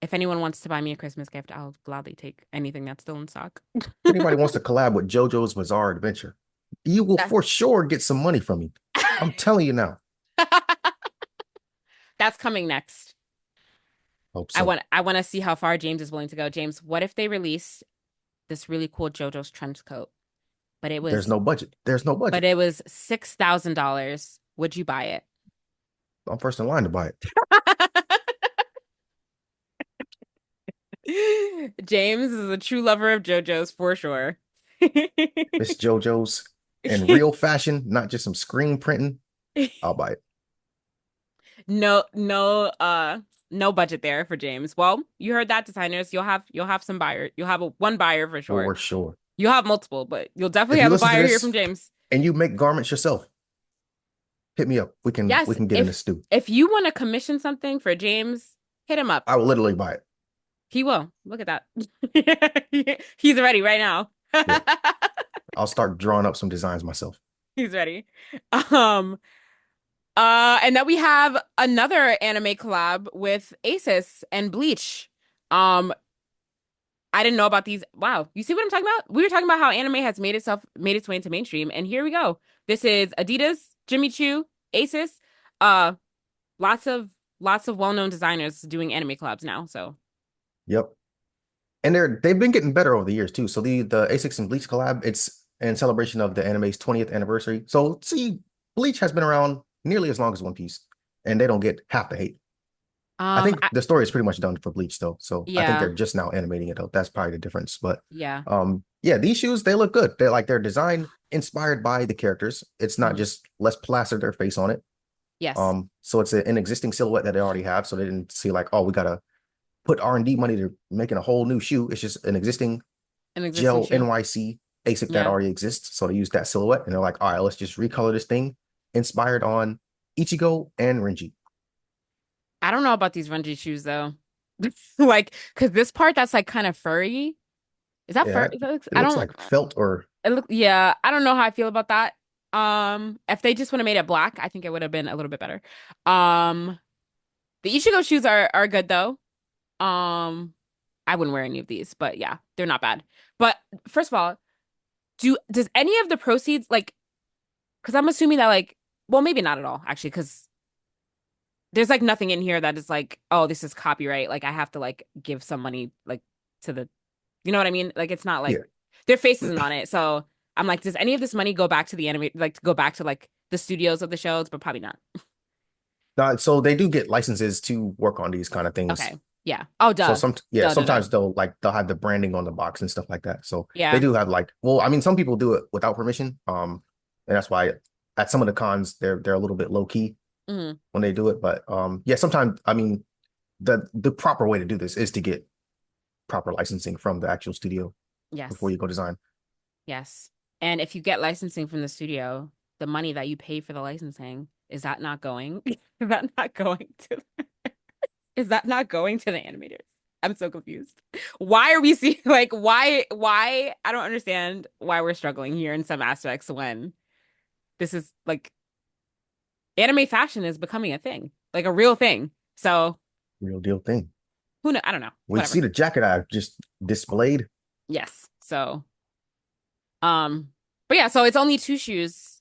If anyone wants to buy me a Christmas gift, I'll gladly take anything that's still in stock. If anybody wants to collab with JoJo's Bizarre Adventure, you will That's for sure get some money from me. I'm telling you now. that's coming next. Hope so. I want to see how far James is willing to go. James, what if they release this really cool JoJo's trench coat, but There's no budget. There's no budget. it was $6,000? Would you buy it? I'm first in line to buy it. James is a true lover of JoJo's for sure. Miss JoJo's in real fashion, not just some screen printing. I'll buy it No, no budget there for James. Well, you heard that, designers. You'll have some buyer. You'll have one buyer for sure. for sure. You'll have multiple, but you'll If definitely you have a listen to buyer here this from James. and you make garments yourself, hit me up. We Yes, can get in the stew. if you want to commission something for James, hit him up. I will literally buy it. He will. Look at that. He's ready right now. Yeah. I'll start drawing up some designs myself. He's ready. Um, and then we have another anime collab with Asus and Bleach. Um, I didn't know about these. Wow, you see what I'm talking about? We were talking about how anime has made its way into mainstream, and here we go. This is Adidas, Jimmy Choo, Asus, uh, lots of well-known designers doing anime collabs now. So Yep. And they've been getting better over the years too. So the Asics and Bleach collab, it's in celebration of the anime's 20th anniversary. So see, Bleach has been around nearly as long as One Piece, and they don't get half the hate. I think the story is pretty much done for Bleach though. So I think yeah, they're just now animating it though. That's probably the difference. But yeah, yeah, these shoes, they look good. They're designed inspired by the characters. It's not mhm. just let's plaster their face on it. Yes, So it's an existing silhouette that they already have. So they didn't see like, oh, we gotta put R&D money to making a whole new shoe. It's just an existing an existing gel shoe. NYC ASIC that Yeah. already exists. So they use that silhouette and they're like, all right, let's just recolor this thing inspired on Ichigo and Renji. I don't know about these Renji shoes though. Like, because this part that's like kind of furry. Is that fur? Yeah, it I looks don't. like felt or It look. Yeah, I don't know how I feel about that. If they just would have made it black, I think it would have been a little bit better. Um, the Ichigo shoes are good though. Um, I wouldn't wear any of these, but yeah, they're not bad. But first of all, does any of the proceeds like? Because I'm assuming that like, well, maybe not at all actually, because there's like nothing in here that is like, oh, this is copyright. Like I have to like give some money like to the, you know what I mean? Like it's not like yeah. their face isn't on it. So I'm like, does any of this money go back to the anime, like to go back to like the studios of the shows? But probably not. So they do get licenses to work on these kind of things. Okay. Yeah. Oh, So duh. Duh. sometimes they'll have the branding on the box and stuff like that. So they Yeah. do have like, well, I mean, some people do it without permission. And that's why at some of the cons they're a little bit low key Hmm. when they do it. But yeah, sometimes I mean the proper way to do this is to get proper licensing from the actual studio before Yes. you go design. Yes. And if you get licensing from the studio, the money that you pay for the licensing, is that not going? Is that not going to is that not going to the animators? I'm so confused. Why are we seeing like why I don't understand why we're struggling here in some aspects when this is like anime fashion is becoming a thing, like a real thing. So Real deal thing. who know? I don't know. We Whatever. see the jacket I just displayed. Yes. So but yeah, so it's only two shoes.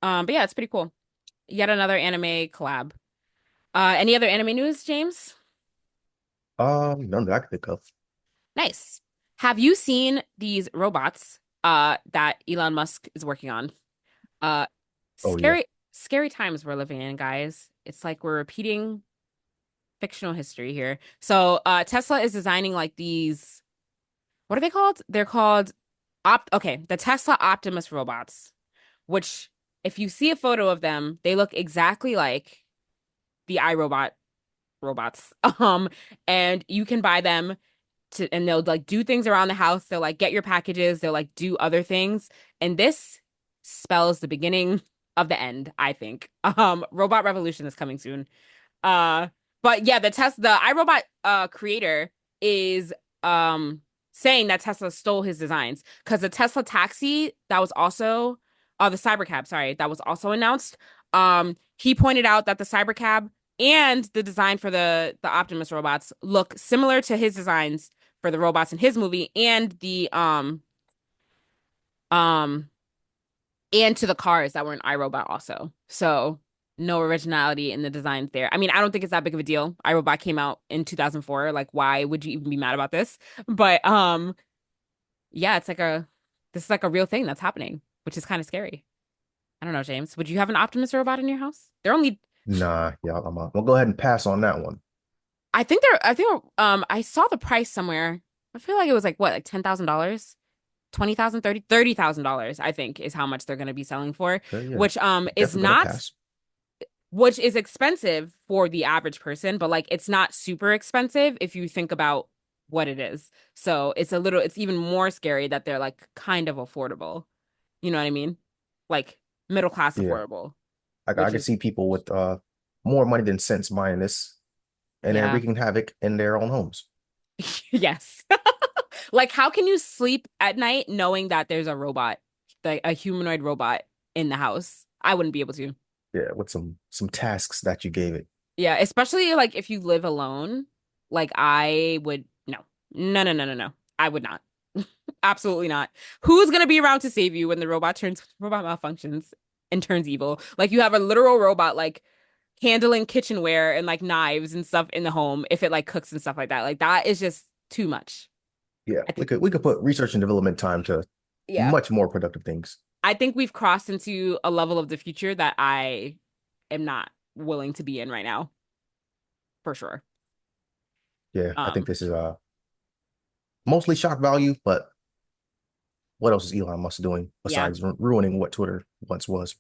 But yeah, it's pretty cool. Yet another anime collab. Any other anime news, James? None that I can think of. Nice. Have you seen these robots that Elon Musk is working on? Uh Oh yeah. scary times we're living in, guys. It's like we're repeating fictional history here. So Tesla is designing like these, what are they called? They're called the Tesla Optimus robots, which if you see a photo of them, they look exactly like the iRobot robots. And you can buy them and they'll like do things around the house. They'll like get your packages, they'll like do other things. And this spells the beginning of the end, I think. Robot Revolution is coming soon. Uh, but yeah, the iRobot creator is saying that Tesla stole his designs because the Tesla taxi that was also the Cybercab, sorry, that was also announced. He pointed out that the Cybercab and the design for the Optimus robots look similar to his designs for the robots in his movie um and to the cars that were in iRobot also. So no originality in the designs there. I mean, I don't think it's that big of a deal. iRobot came out in 2004. Like, why would you even be mad about this? But yeah, this is like a real thing that's happening, which is kind of scary. I don't know, James. Would you have an Optimus robot in your house? They're only Nah, yeah, we'll go ahead and pass on that one. I saw the price somewhere. I feel like it was like what, like $10,000? 20,000, $30,000, I think is how much they're going to be selling for, Okay, yeah, which is definitely gonna not pass. which is expensive for the average person, but like it's not super expensive if you think about what it is. So it's even more scary that they're like kind of affordable. You know what I mean? Like middle class Yeah, affordable. I which can is see people with more money than sense buying this and then yeah. wreaking havoc in their own homes. Yes. Like, how can you sleep at night knowing that there's a robot, like a humanoid robot in the house? I wouldn't be able to. Yeah, with some tasks that you gave it. Yeah, especially like if you live alone, like I would no. No, no, no, no, no. I would not. Absolutely not. Who's gonna be around to save you when the robot malfunctions and turns evil? Like you have a literal robot like handling kitchenware and like knives and stuff in the home if it like cooks and stuff like that. Like that is just too much. Yeah, I think we could put research and development time to yeah. much more productive things. I think we've crossed into a level of the future that I am not willing to be in right now, for sure. Yeah, I think Um, this is mostly shock value, but what else is Elon Musk doing yeah. besides ruining what Twitter once was?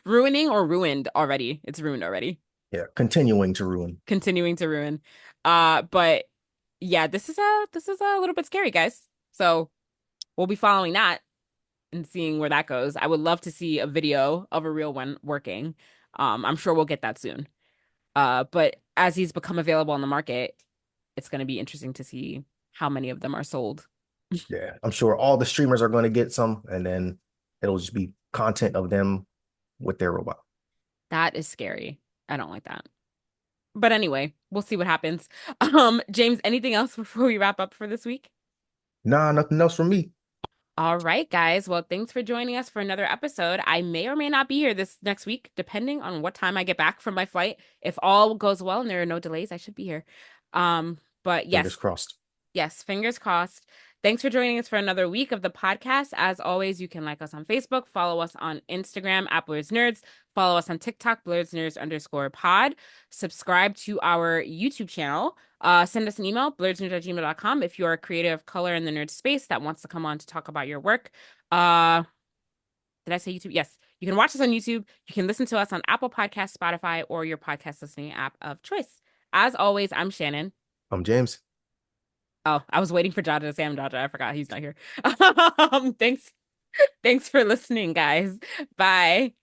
Ruining or ruined already. It's ruined already. Yeah, continuing to ruin. Continuing to ruin. But yeah, this is a little bit scary, guys. So we'll be following that and seeing where that goes. I would love to see a video of a real one working. I'm sure we'll get that soon. But as he's become available on the market, it's going to be interesting to see how many of them are sold. Yeah, I'm sure all the streamers are going to get some, and then it'll just be content of them with their robot. That is scary. I don't like that. But anyway, we'll see what happens. James, anything else before we wrap up for this week? Nah, nothing else from me. All right, guys. Well, thanks for joining us for another episode. I may or may not be here this next week, depending on what time I get back from my flight. If all goes well and there are no delays, I should be here. But Fingers yes, crossed. yes, fingers crossed. Thanks for joining us for another week of the podcast. As always, you can like us on Facebook, follow us on Instagram at Blerdsnerds, follow us on TikTok, Blerdsnerds_pod, subscribe to our YouTube channel, send us an email, blerdsnerds@gmail.com, if you're a creative of color in the nerd space that wants to come on to talk about your work. Did I say YouTube? Yes. You can watch us on YouTube. You can listen to us on Apple Podcasts, Spotify, or your podcast listening app of choice. As always, I'm Shannon. I'm James. Oh, I was waiting for Jaja to say I'm Jaja. I forgot he's not here. Thanks for listening, guys. Bye.